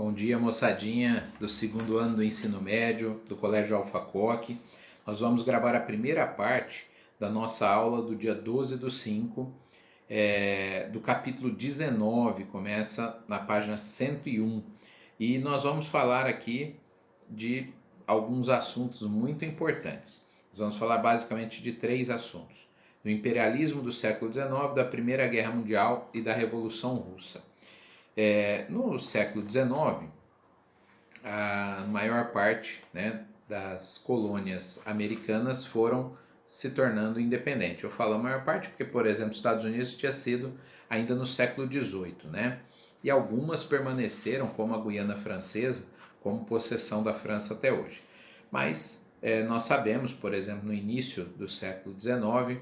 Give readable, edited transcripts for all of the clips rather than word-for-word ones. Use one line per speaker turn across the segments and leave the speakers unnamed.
Bom dia, moçadinha do segundo ano do ensino médio, do Colégio Alfacoque. Nós vamos gravar a primeira parte da nossa aula do dia 12/5, do capítulo 19, começa na página 101. E nós vamos falar aqui de alguns assuntos muito importantes. Nós vamos falar basicamente de três assuntos: do imperialismo do século XIX, da Primeira Guerra Mundial e da Revolução Russa. No século XIX, a maior parte, né, das colônias americanas foram se tornando independentes. Eu falo a maior parte porque, por exemplo, os Estados Unidos tinha sido ainda no século XVIII, né? E algumas permaneceram, como a Guiana Francesa, como possessão da França até hoje. Mas nós sabemos, por exemplo, no início do século XIX,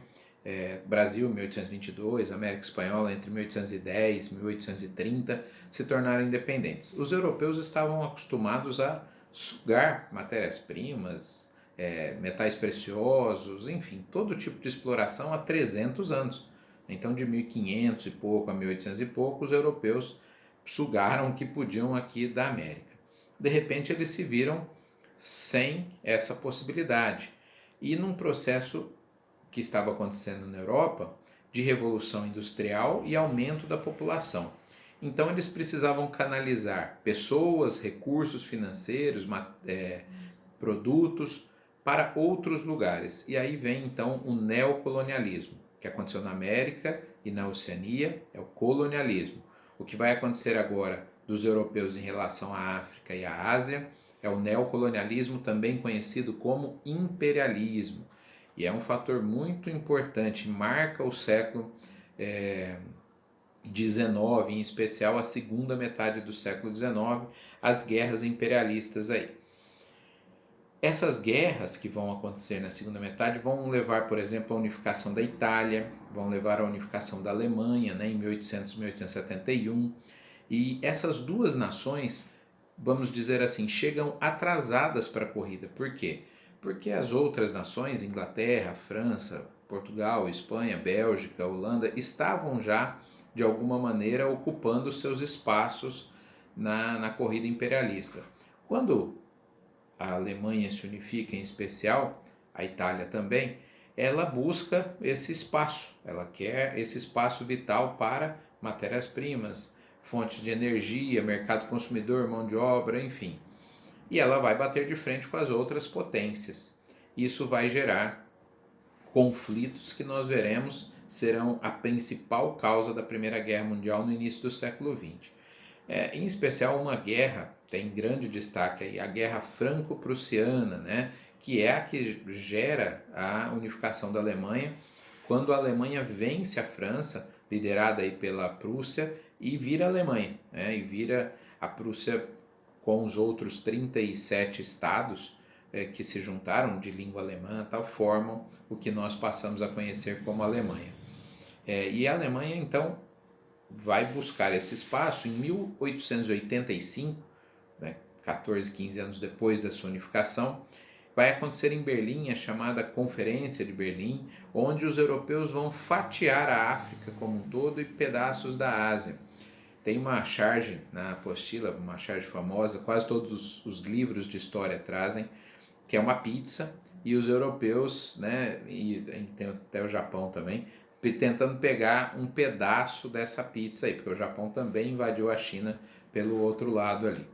Brasil 1822, América Espanhola entre 1810 e 1830 se tornaram independentes. Os europeus estavam acostumados a sugar matérias-primas, metais preciosos, enfim, todo tipo de exploração há 300 anos. Então, de 1500 e pouco a 1800 e pouco, os europeus sugaram o que podiam aqui da América. De repente, eles se viram sem essa possibilidade. E num processo que estava acontecendo na Europa de revolução industrial e aumento da população. Então eles precisavam canalizar pessoas, recursos financeiros, produtos para outros lugares. E aí vem então o neocolonialismo, que aconteceu na América e na Oceania, é o colonialismo. O que vai acontecer agora dos europeus em relação à África e à Ásia é o neocolonialismo, também conhecido como imperialismo. E é um fator muito importante, marca o século XIX, em especial a segunda metade do século XIX, as guerras imperialistas aí. Essas guerras que vão acontecer na segunda metade vão levar, por exemplo, à unificação da Itália, vão levar à unificação da Alemanha, né, em 1800 e 1871. E essas duas nações, vamos dizer assim, chegam atrasadas para a corrida. Por quê? Porque as outras nações, Inglaterra, França, Portugal, Espanha, Bélgica, Holanda, estavam já, de alguma maneira, ocupando seus espaços na corrida imperialista. Quando a Alemanha se unifica, em especial, a Itália também, ela busca esse espaço, ela quer esse espaço vital para matérias-primas, fontes de energia, mercado consumidor, mão de obra, enfim. E ela vai bater de frente com as outras potências. Isso vai gerar conflitos que nós veremos serão a principal causa da Primeira Guerra Mundial no início do século XX. Em especial, uma guerra tem grande destaque aí, a Guerra Franco-Prussiana, né, que é a que gera a unificação da Alemanha, quando a Alemanha vence a França, liderada aí pela Prússia, e vira a Alemanha, né, e vira a Prússia com os outros 37 estados que se juntaram de língua alemã, tal, formam o que nós passamos a conhecer como Alemanha. E a Alemanha, então, vai buscar esse espaço em 1885, né, 14, 15 anos depois da sua unificação. Vai acontecer em Berlim a chamada Conferência de Berlim, onde os europeus vão fatiar a África como um todo e pedaços da Ásia. Tem uma charge na apostila, uma charge famosa, quase todos os livros de história trazem, que é uma pizza, e os europeus, né, e tem até o Japão também, tentando pegar um pedaço dessa pizza aí, porque o Japão também invadiu a China pelo outro lado ali.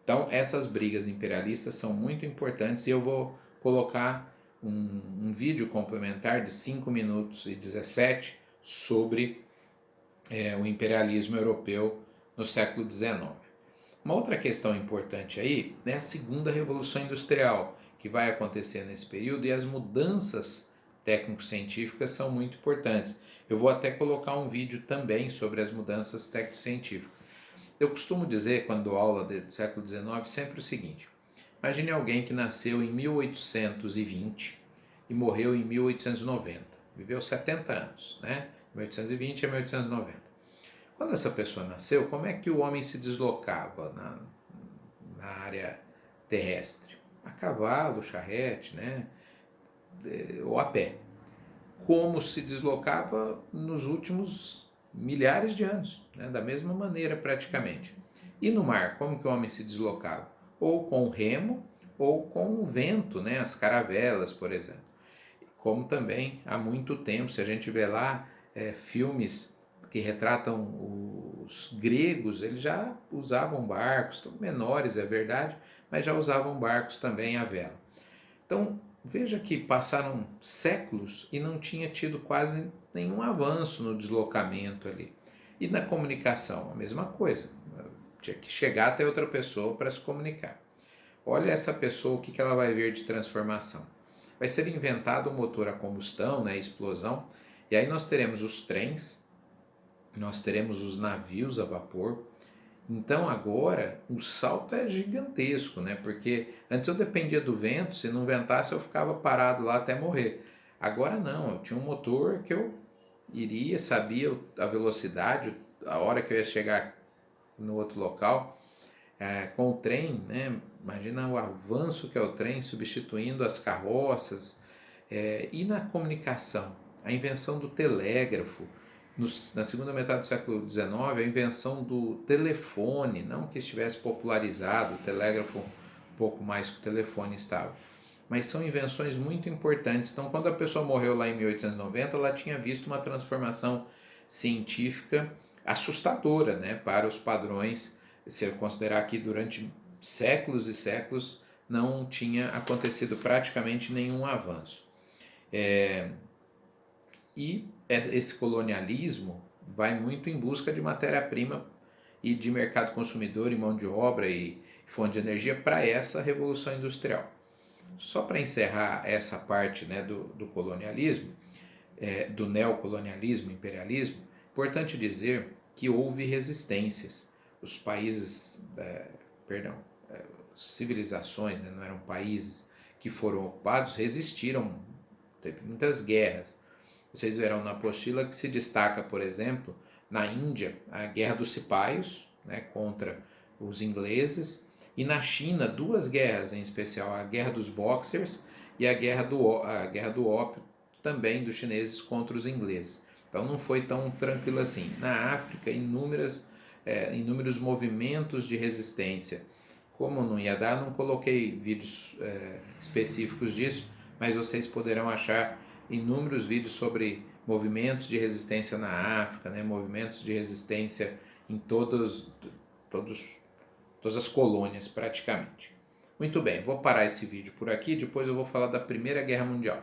Então essas brigas imperialistas são muito importantes e eu vou colocar um vídeo complementar de 5 minutos e 17 sobre o imperialismo europeu no século XIX. Uma outra questão importante aí é a segunda revolução industrial, que vai acontecer nesse período, e as mudanças técnico-científicas são muito importantes. Eu vou até colocar um vídeo também sobre as mudanças técnico-científicas. Eu costumo dizer, quando dou aula do século XIX, sempre o seguinte: imagine alguém que nasceu em 1820 e morreu em 1890, viveu 70 anos, né? 1820 a 1890. Quando essa pessoa nasceu, como é que o homem se deslocava na área terrestre? A cavalo, charrete, né? Ou a pé. Como se deslocava nos últimos milhares de anos, né? Da mesma maneira praticamente. E no mar, como que o homem se deslocava? Ou com o remo, ou com o vento, né? As caravelas, por exemplo. Como também há muito tempo, se a gente vê lá filmes que retratam os gregos, eles já usavam barcos, menores é verdade, mas já usavam barcos também à vela. Então veja que passaram séculos e não tinha tido quase nenhum avanço no deslocamento ali. E na comunicação, a mesma coisa, tinha que chegar até outra pessoa para se comunicar. Olha essa pessoa, o que ela vai ver de transformação. Vai ser inventado o motor a combustão, né, a explosão, e aí nós teremos os trens, nós teremos os navios a vapor. Então agora o salto é gigantesco, né? Porque antes eu dependia do vento, se não ventasse eu ficava parado lá até morrer. Agora não, eu tinha um motor que eu iria, sabia a velocidade, a hora que eu ia chegar no outro local. Com o trem, né? Imagina o avanço que é o trem, substituindo as carroças. E na comunicação, a invenção do telégrafo, na segunda metade do século XIX, a invenção do telefone, não que estivesse popularizado, o telégrafo um pouco mais que o telefone estava, mas são invenções muito importantes. Então, quando a pessoa morreu lá em 1890, ela tinha visto uma transformação científica assustadora, né, para os padrões, se eu considerar que durante séculos e séculos não tinha acontecido praticamente nenhum avanço. E esse colonialismo vai muito em busca de matéria-prima e de mercado consumidor e mão de obra e fonte de energia para essa revolução industrial. Só para encerrar essa parte, né, do colonialismo, do neocolonialismo, imperialismo, importante dizer que houve resistências. Os países, civilizações, né, não eram países que foram ocupados, resistiram, teve muitas guerras. Vocês verão na apostila que se destaca, por exemplo, na Índia, a Guerra dos Cipaios, né, contra os ingleses, e na China, duas guerras em especial, a Guerra dos Boxers e a Guerra do Ópio, também dos chineses contra os ingleses. Então não foi tão tranquilo assim. Na África, inúmeros movimentos de resistência. Como não ia dar, não coloquei vídeos específicos disso, mas vocês poderão achar inúmeros vídeos sobre movimentos de resistência na África, né, movimentos de resistência em todas as colônias praticamente. Muito bem, vou parar esse vídeo por aqui, depois eu vou falar da Primeira Guerra Mundial.